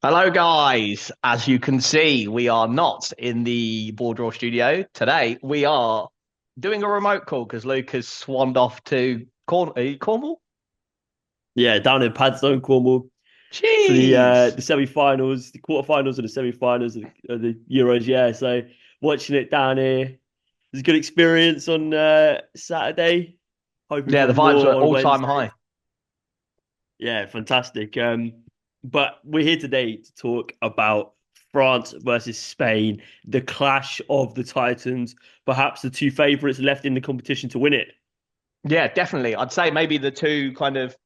Hello, guys. As you can see, we are not in the Board Draw studio today. We are doing a remote call because Luke has swanned off to Cornwall. Yeah, down in Padstow, Cornwall for Jeez. the semi-finals, the quarter-finals, and the semi-finals of the Euros. Yeah, so watching it down here it was a good experience on Saturday. Hoping Yeah, for the vibes were more on all-time Wednesday. high. Yeah, fantastic. But we're here today to talk about France versus Spain, the clash of the Titans, perhaps the two favourites left in the competition to win it. Yeah, definitely. I'd say maybe the two kind of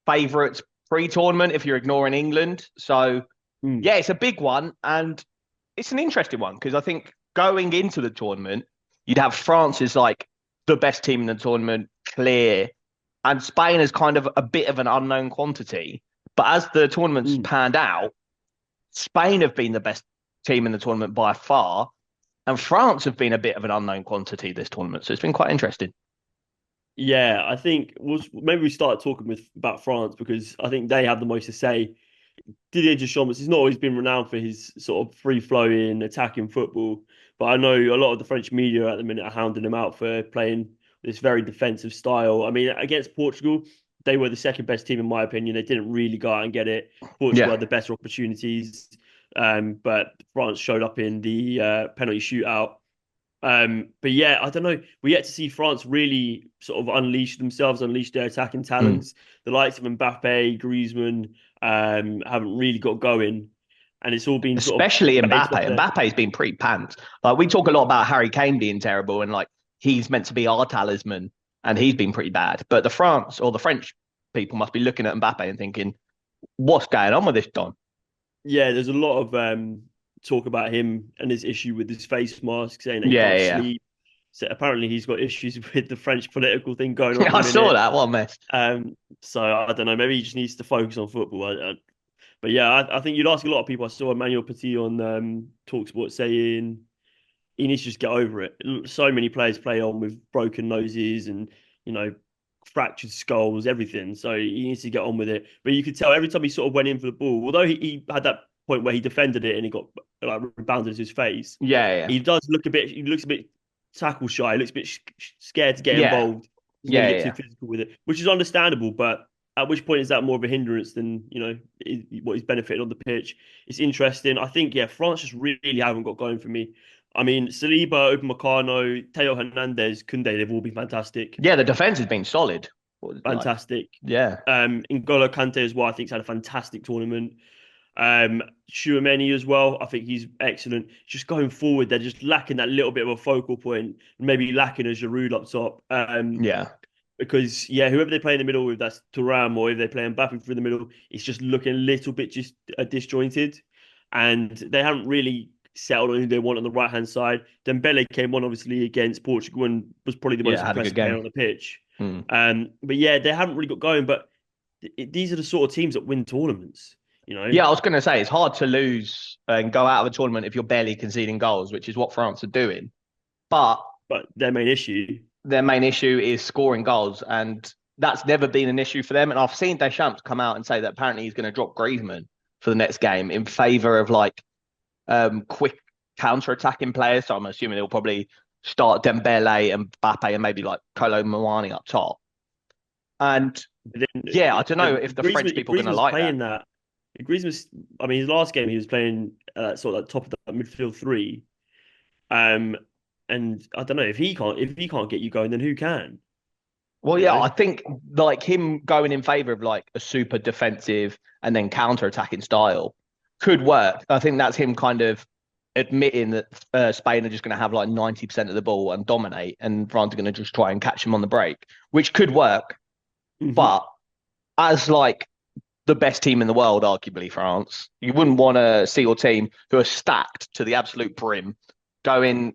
favourites pre-tournament if you're ignoring England. So, Hmm. yeah, it's a big one and it's an interesting one because I think going into the tournament, you'd have France as like the best team in the tournament, clear. And Spain is kind of a bit of an unknown quantity. But as the tournament's Hmm. panned out, Spain have been the best team in the tournament by far, and France have been a bit of an unknown quantity this tournament. So it's been quite interesting. Yeah, I think maybe we start talking with about France because I think they have the most to say. Didier Deschamps has not always been renowned for his sort of free-flowing, attacking football, but I know a lot of the French media at the minute are hounding him out for playing this very defensive style. I mean, against Portugal, they were the second best team in my opinion. They didn't really go out and get it. Portugal Yeah, had the better opportunities, but France showed up in the penalty shootout. But yeah, I don't know. We yet to see France really sort of unleash themselves, unleash their attacking mm. talents. The likes of Mbappe, Griezmann, haven't really got going, and it's all been sort of Especially based off Mbappe. their. Mbappe's been pretty pants. Like we talk a lot about Harry Kane being terrible, and like he's meant to be our talisman, and he's been pretty bad. But the France or the French people must be looking at Mbappe and thinking, "What's going on with this Don?" Yeah, there's a lot of talk about him and his issue with his face mask, saying that he Yeah, can't yeah, sleep. So apparently he's got issues with the French political thing going on yeah. at the I saw minute. that. What a mess. So I don't know. Maybe he just needs to focus on football. But yeah, I think you'd ask a lot of people. I saw Emmanuel Petit on Talksport saying he needs to just get over it. So many players play on with broken noses and you know fractured skulls, everything. So he needs to get on with it. But you could tell every time he sort of went in for the ball, although he had that point where he defended it and he got like rebounded to his face, Yeah, yeah, he does look a bit. He looks a bit tackle shy. He looks a bit scared to get yeah, involved. Doesn't want yeah, to yeah, get too yeah. physical with it, which is understandable. But at which point is that more of a hindrance than what he's benefited on the pitch? It's interesting. I think yeah, France just really haven't got going for me. I mean, Saliba, Upamecano, Teo Hernandez, Kunde, they've all been fantastic. Yeah, the defense has been solid. Like, Fantastic. yeah, N'Golo Kante as well, I think he's had a fantastic tournament. Chouameni as well, I think he's excellent. Just going forward, they're just lacking that little bit of a focal point, maybe lacking a Giroud up top. yeah. Because yeah, whoever they play in the middle with, that's Thuram, or if they play Mbappe through the middle, it's just looking a little bit just disjointed, and they haven't really settled on who they want on the right hand side. Dembele came on obviously against Portugal and was probably the most Yeah, had a good impressive player game. on the pitch. Hmm. But yeah, they haven't really got going. But these are the sort of teams that win tournaments, you know. Yeah, I was going to say it's hard to lose and go out of a tournament if you're barely conceding goals, which is what France are doing. But But their main issue. their main issue is scoring goals, and that's never been an issue for them. And I've seen Deschamps come out and say that apparently he's going to drop Griezmann for the next game in favour of like quick counter-attacking players. So I'm assuming he'll probably start Dembele and Mbappe and maybe like Kolo Muani up top. And But then yeah, I don't know if if the French Griezmann, if people are going to Griezmann's like that. playing that, if Griezmann's, I mean, his last game he was playing sort of at top of the midfield three. Um, and I don't know if he can't get you going, then who can? Well, You yeah, know? I think like him going in favor of like a super defensive and then counter-attacking style could work. I think that's him kind of admitting that Spain are just going to have like 90% of the ball and dominate, and France are going to just try and catch him on the break, which could work. Hmm. But as like the best team in the world, arguably France, you wouldn't want to see your team who are stacked to the absolute brim going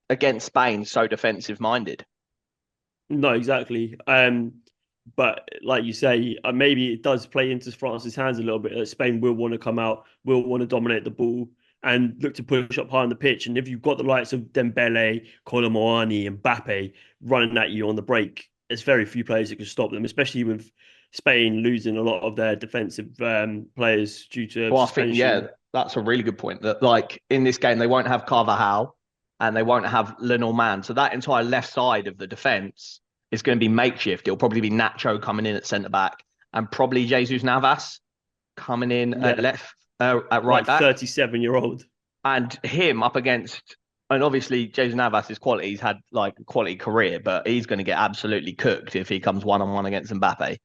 against Spain so defensive minded. No, exactly. But like you say, maybe it does play into France's hands a little bit. Spain will want to come out, will want to dominate the ball, and look to push up high on the pitch. And if you've got the likes of Dembele, Kolo Muani, and Mbappe running at you on the break, there's very few players that can stop them, especially with Spain losing a lot of their defensive players due to Well, I think, yeah, suspension. that's a really good point. That like in this game they won't have Carvajal and they won't have Lenormand. So that entire left side of the defense is going to be makeshift. It'll probably be Nacho coming in at centre back and probably Jesus Navas coming in at Yeah, left at right like back, 37-year-old. and him up against. And obviously, Jesus Navas is quality. He's had like a quality career, but he's going to get absolutely cooked if he comes 1-on-1 against Mbappe.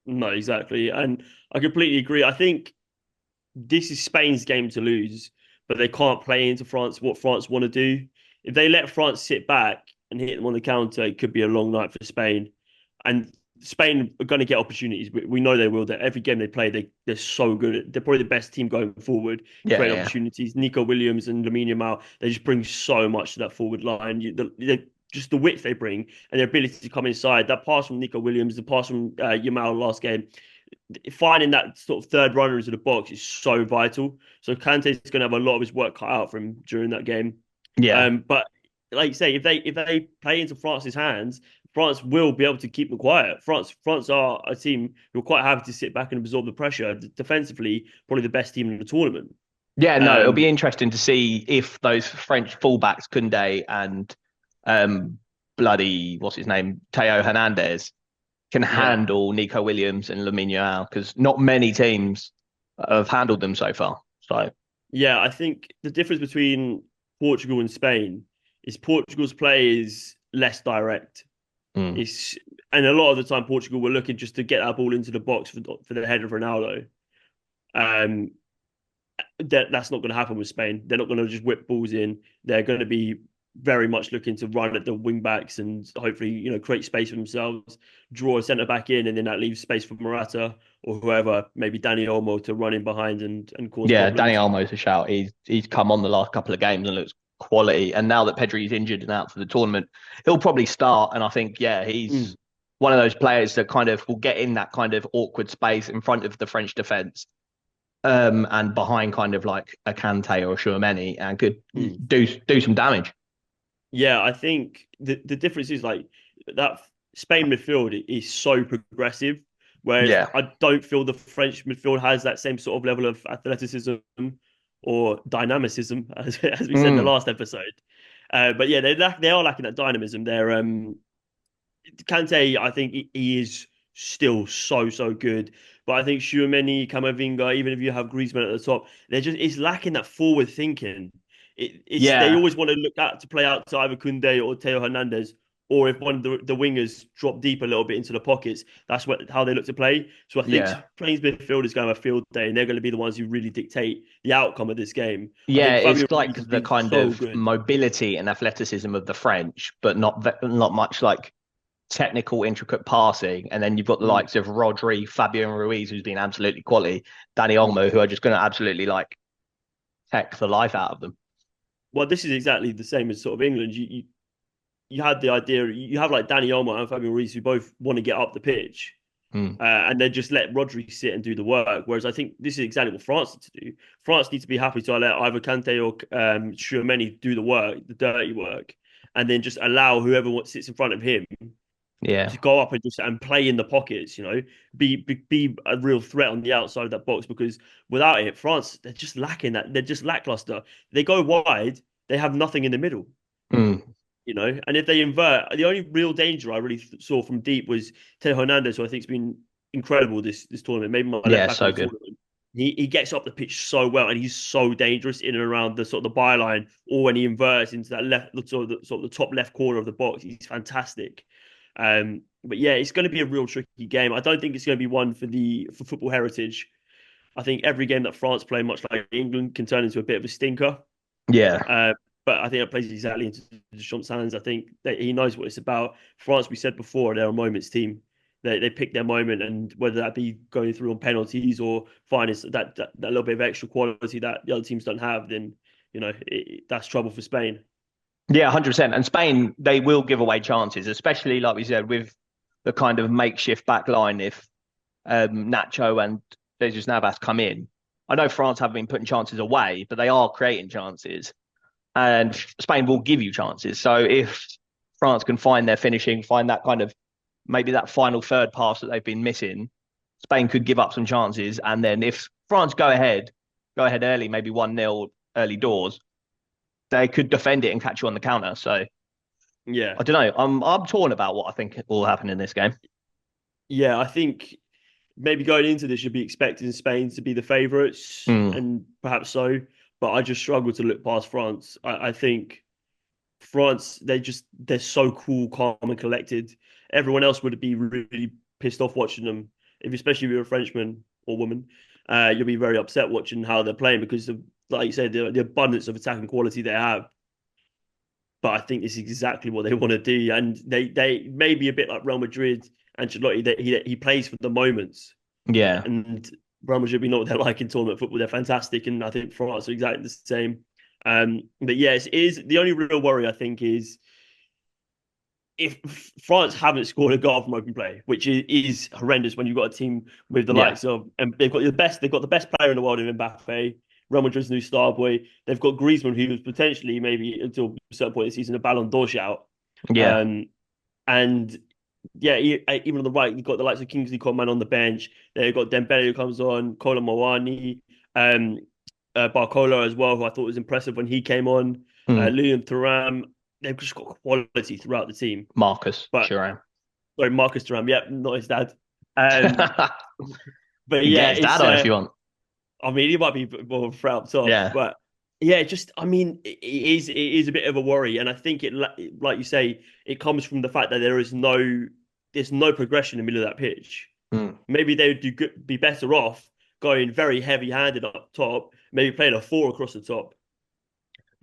No, exactly. And I completely agree. I think this is Spain's game to lose, but they can't play into France what France want to do. If they let France sit back and hit them on the counter, it could be a long night for Spain. And Spain are going to get opportunities. We know they will. That every game they play, they're so good. They're probably the best team going forward, Yeah, create yeah, opportunities. Nico Williams and Lamine Yamal, they just bring so much to that forward line. Just the width they bring and their ability to come inside. That pass from Nico Williams, the pass from Yamal last game, finding that sort of third runner into the box is so vital. So Kante is going to have a lot of his work cut out for him during that game. yeah. But like you say, if they play into France's hands, France will be able to keep them quiet. France are a team who are quite happy to sit back and absorb the pressure. Defensively, probably the best team in the tournament. Yeah, no, it'll be Um, interesting to see if those French fullbacks, Koundé and um, bloody, what's his name, Teo Hernandez, can yeah, handle Nico Williams and Lamine Yamal, because not many teams have handled them so far. So, yeah. I think the difference between Portugal and Spain is Portugal's play is less direct. mm, It's and a lot of the time Portugal were looking just to get that ball into the box for the head of Ronaldo. Um, that's not going to happen with Spain. They're not going to just whip balls in. They're going to be very much looking to run at the wing backs and hopefully create space for themselves, draw a centre back in, and then that leaves space for Morata or whoever, maybe Dani Olmo to run in behind and cause yeah, Dani problems. Olmo's a shout. He's come on the last couple of games and looks quality. And now that Pedri's injured and out for the tournament, he'll probably start. And I think, yeah, he's Mm. one of those players that kind of will get in that kind of awkward space in front of the French defence, and behind kind of like a Kante or a Tchouaméni, and could Mm. do some damage. Yeah, I think the difference is like that Spain midfield is so progressive, whereas Yeah, I don't feel the French midfield has that same sort of level of athleticism or dynamicism as we said in the mm, last episode. But yeah, they are lacking that dynamism. They're Kante, I think he is still so good. But I think Tchouaméni, Camavinga, even if you have Griezmann at the top, it's lacking that forward thinking. It's they yeah, always want to look at to play out to either Koundé or Teo Hernandez, or if one of the wingers drop deep a little bit into the pockets, that's how they look to play. So I think yeah, Spain's midfield is going to have a field day, and they're going to be the ones who really dictate the outcome of this game. I yeah. think It's Fabio like Ruiz has the been kind so of good. mobility and athleticism of the French, but not much like technical, intricate passing. And then you've got the Mm, likes of Rodri, Fabio and Ruiz, who's been absolutely quality, Danny mm. Olmo, who are just going to absolutely like heck the life out of them. Well, this is exactly the same as sort of England. You had the idea you have like Danny Olmo and Fabian Ruiz who both want to get up the pitch, Mm. and then just let Rodri sit and do the work. Whereas I think this is exactly what France need to do. France need to be happy to let either Kante or Tchouaméni do the work, the dirty work, and then just allow whoever sits in front of him Yeah, to go up and just and play in the pockets. Be a real threat on the outside of that box because without it, France they're just lacking that. They're just lackluster. They go wide, they have nothing in the middle. mm. And if they invert, the only real danger I really saw from deep was Teo Hernandez, who I think has been incredible this tournament, maybe my left Yeah, back of so the good. tournament. He gets up the pitch so well, and he's so dangerous in and around the sort of the byline, or when he inverts into that left, sort of the top left corner of the box, he's fantastic. But yeah, it's going to be a real tricky game. I don't think it's going to be one for football heritage. I think every game that France play, much like England, can turn into a bit of a stinker. Yeah, Uh, but I think it plays exactly into Deschamps' hands. I think that he knows what it's about. France, we said before, they're a moments team. They pick their moment, and whether that be going through on penalties or finding that little bit of extra quality that the other teams don't have, then that's trouble for Spain. yeah, 100%. And Spain, they will give away chances, especially like we said with the kind of makeshift back line. If Nacho and Jesus Navas come in, I know France have been putting chances away, but they are creating chances, and Spain will give you chances. So if France can find their finishing, find that kind of maybe that final third pass that they've been missing, Spain could give up some chances. And then if France go ahead early, maybe 1-0 early doors, they could defend it and catch you on the counter. So Yeah. I don't know. I'm torn about what I think will happen in this game. Yeah, I think maybe going into this, you'd be expecting Spain to be the favourites, Mm, and perhaps so. But I just struggle to look past France. I think France, they're so cool, calm, and collected. Everyone else would be really pissed off watching them. If especially if you're a Frenchman or woman, you'll be very upset watching how they're playing because of, like you said, the abundance of attacking quality they have. But I think this is exactly what they want to do, and they may be a bit like Real Madrid. Ancelotti, that he plays for the moments, yeah. and Real Madrid, we know what they're like in tournament football. They're fantastic, and I think France are exactly the same. But yes, it is the only real worry I think is if France haven't scored a goal from open play, which is horrendous when you've got a team with the Yeah. likes of, and they've got the best player in the world in Mbappe, Real Madrid's new star boy. They've got Griezmann, who was potentially maybe until a certain point in the season a Ballon d'Or shout. Yeah. Um, and yeah, even on the right, you've got the likes of Kingsley Coman on the bench. They've got Dembele who comes on, Kolo Muani, um, Barcola as well, who I thought was impressive when he came on. Mm. Lilian Thuram. They've just got quality throughout the team. Marcus But Thuram. sorry, Marcus Thuram. Yep, not his dad. Um, but You can yeah, get his dad it's. on if you want. I mean, he might be more of a threat up top, Yeah. but yeah, just I mean, it is a bit of a worry, and I think like you say, it comes from the fact that there's no progression in the middle of that pitch. Mm. Maybe they would be better off going very heavy-handed up top, maybe playing a four across the top.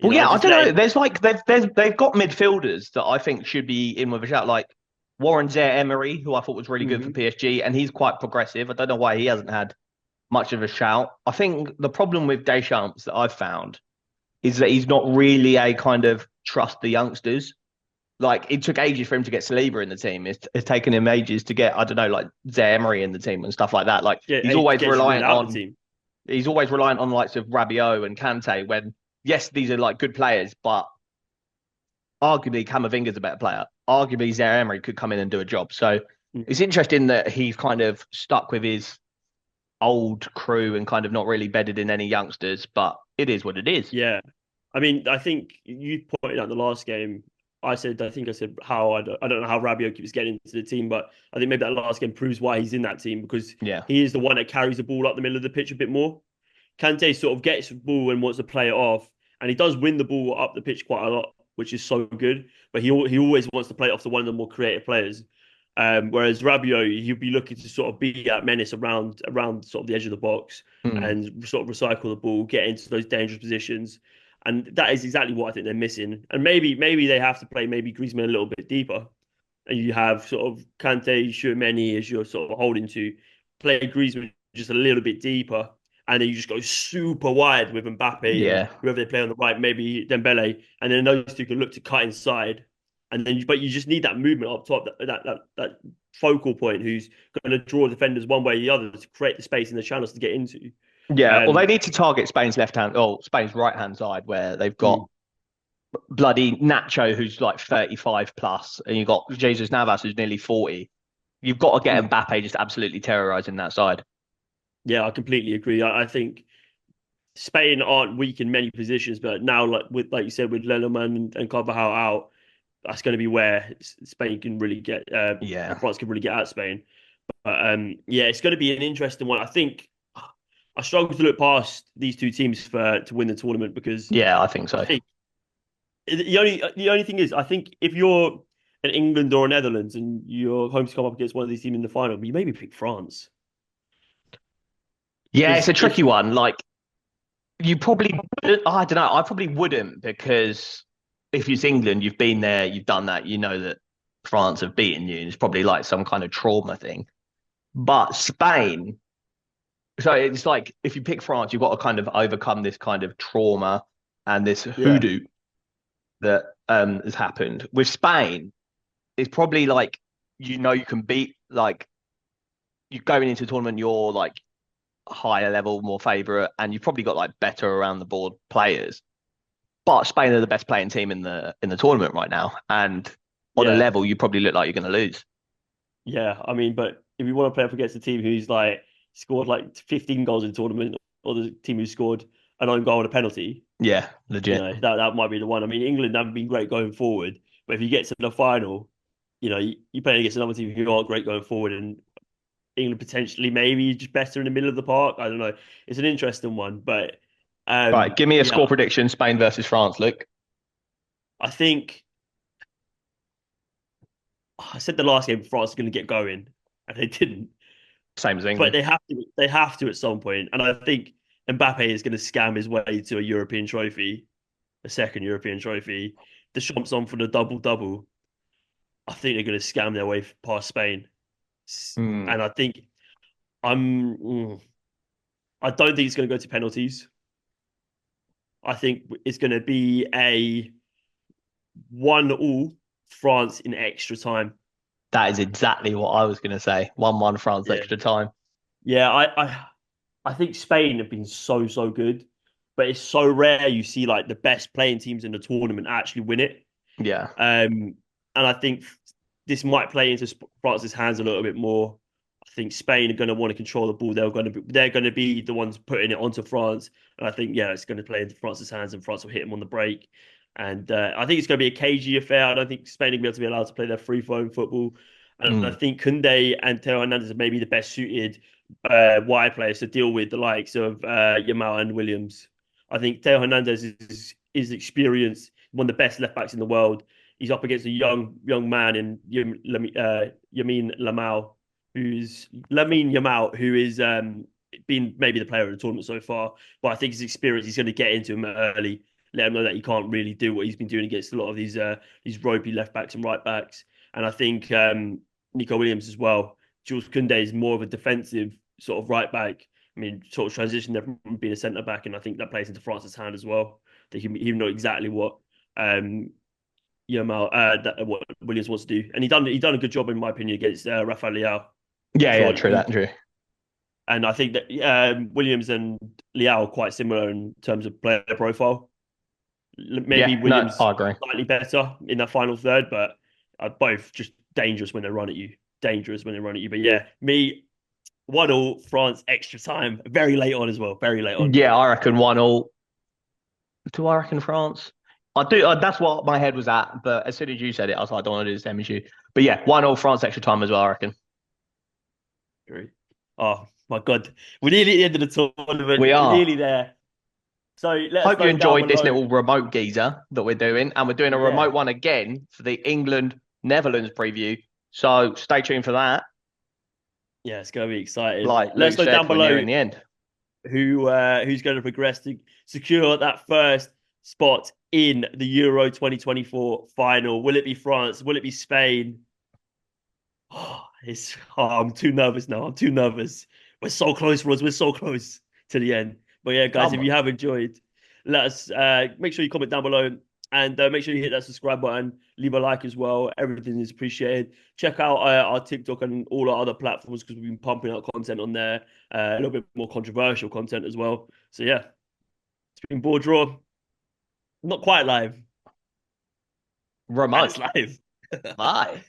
Well, yeah, I Just don't know. letting. There's like they've got midfielders that I think should be in with a shout, like Warren Zaire-Emery, who I thought was really good for Mhm. PSG, and he's quite progressive. I don't know why he hasn't had much of a shout. I think the problem with Deschamps that I've found is that he's not really a kind of trust the youngsters. Like it took ages for him to get Saliba in the team. It's taken him ages to get, I don't know, like Zaire-Emery in the team and stuff like that. Like Get Giroud out the team. he's always reliant on the likes of Rabiot and Kante when yes, these are like good players, but arguably Camavinga's a better player. Arguably Zaire Emery could come in and do a job. So it's interesting that he's kind of stuck with his old crew and kind of not really bedded in any youngsters, but it is what it is. Yeah, I mean, I think you pointed out the last game. I think I said how I don't know how Rabiot keeps getting into the team, but I think maybe that last game proves why he's in that team because Yeah. he is the one that carries the ball up the middle of the pitch a bit more. Kante sort of gets the ball and wants to play it off, and he does win the ball up the pitch quite a lot, which is so good. But he always wants to play it off to one of the more creative players. Whereas Rabiot, he'll be looking to sort of be that menace around sort of the edge of the box Mm. and sort of recycle the ball, get into those dangerous positions. And that is exactly what I think they're missing. And maybe they have to play maybe Griezmann a little bit deeper. And you have sort of Kante, Tchouaméni as you're sort of holding to play Griezmann just a little bit deeper. And then you just go super wide with Mbappe and Yeah. whoever they play on the right, maybe Dembele. And then those two can look to cut inside. And then, but you just need that movement up top, that focal point who's going to draw defenders one way or the other to create the space in the channels to get into. Yeah. Well, they Um, need to target Spain's left hand or Spain's right hand side where they've got mm, bloody Nacho, who's like 35 plus, and you've got Jesus Navas, who's nearly 40. You've got to get mm. Mbappe just absolutely terrorizing that side. Yeah, I completely agree. I think Spain aren't weak in many positions, but now, like you said, with Lenormand and Carvajal out, that's going to be where Spain can really get, Yeah. France can really get at Spain. But yeah, it's going to be an interesting one. I think I struggle to look past these two teams to win the tournament because Yeah, I think I so. think the only thing is I think if you're an England or a Netherlands and you're home to come up against one of these teams in the final, you maybe pick France Yeah, it's because a tricky one. Like you probably, I don't know. I probably wouldn't because if it's England, you've been there, you've done that, you know that France have beaten you. It's probably like some kind of trauma thing. But Spain, so it's like if you pick France, you've got to kind of overcome this kind of trauma and this yeah, hoodoo that has happened. With Spain, it's probably like you know you can beat like you going into a tournament, you're like higher level, more favourite, and you've probably got like better around the board players. But Spain are the best playing team in the tournament right now, and on a yeah. level, you probably look like you're going to lose. Yeah, I mean, but if you want to play up against a team who's like scored like 15 goals in the tournament, or the team who scored an own goal and a penalty, Yeah, legit. that might be the one. I mean, England haven't been great going forward, but if you get to the final, you play against another team who aren't great going forward, and England potentially maybe just better in the middle of the park. I don't know. It's an interesting one, but Right, give me a yeah, score prediction: Spain versus France, Luke. I think I said the last game France is going to get going, and they didn't. Same as But England. they have to at some point, and I think Mbappe is going to scam his way to a European trophy, a second European trophy. Deschamps on for the double double. I think they're going to scam their way past Spain, Hmm. and I think I'm. I don't think it's going to go to penalties. I think it's going to be a 1-1 France in extra time. That is exactly what I was going to say. 1-1 France Yeah, extra time. yeah. I think Spain have been so good, but it's so rare you see like the best playing teams in the tournament actually win it. Yeah. And I think this might play into France's hands a little bit more. I think Spain are going to want to control the ball. They're going to be the ones putting it onto France, and I think it's going to play into France's hands, and France will hit them on the break. And I think it's going to be a cagey affair. I don't think Spain are going to be able to be allowed to play their free flowing football. And I Mm. think Koundé and Theo Hernandez are maybe the best suited wide players to deal with the likes of Yamal and Williams. I think Theo Hernandez is experienced, one of the best left backs in the world. He's up against a young man in Lamine Yamal, who is been maybe the player of the tournament so far. But I think his experience, he's going to get into him early, let him know that he can't really do what he's been doing against a lot of these ropey left backs and right backs. And I think Nico Williams as well. Jules Koundé is more of a defensive sort of right back. I mean, sort of transition there from being a centre back, and I think that plays into France's hand as well. That he know exactly what what Williams wants to do, and he done a good job in my opinion against Rafael Yeah, yeah, Leao. true that, true. And I think that Williams and Leao are quite similar in terms of player profile. Maybe Yeah, no, Williams I agree. slightly better in that final third, but both just dangerous when they run at you. Dangerous when they run at you. But yeah, me 1-1 France extra time, very late on as well, very late on. Yeah, I reckon 1-1. Do I reckon France? I do. That's what my head was at. But as soon as you said it, I was like, I don't want to do the same as you. But yeah, 1-0 France extra time as well, I reckon. Agree. Oh my God, we're nearly at the end of the tournament. We We're are. nearly there. So let us Hope you know down enjoyed this below. little remote geezer that we're doing. And we're doing a Yeah, remote one again for the England Netherlands preview. So stay tuned for that. yeah, it's going to be exciting. Like Let Luke us know said, down we're below nearing the end. who's going to progress to secure that first spot in the Euro 2024 final. Will it be France? Will it be Spain? I'm too nervous now. I'm too nervous. We're so close, Roz. We're so close to the end. But yeah, guys, Come if you on. have enjoyed, let us make sure you comment down below and make sure you hit that subscribe button, leave a like as well. Everything is appreciated. Check out our TikTok and all our other platforms because we've been pumping out content on there, a little bit more controversial content as well. So yeah, it's been Ball Draw. Not quite live, and it's Remote. live. Bye.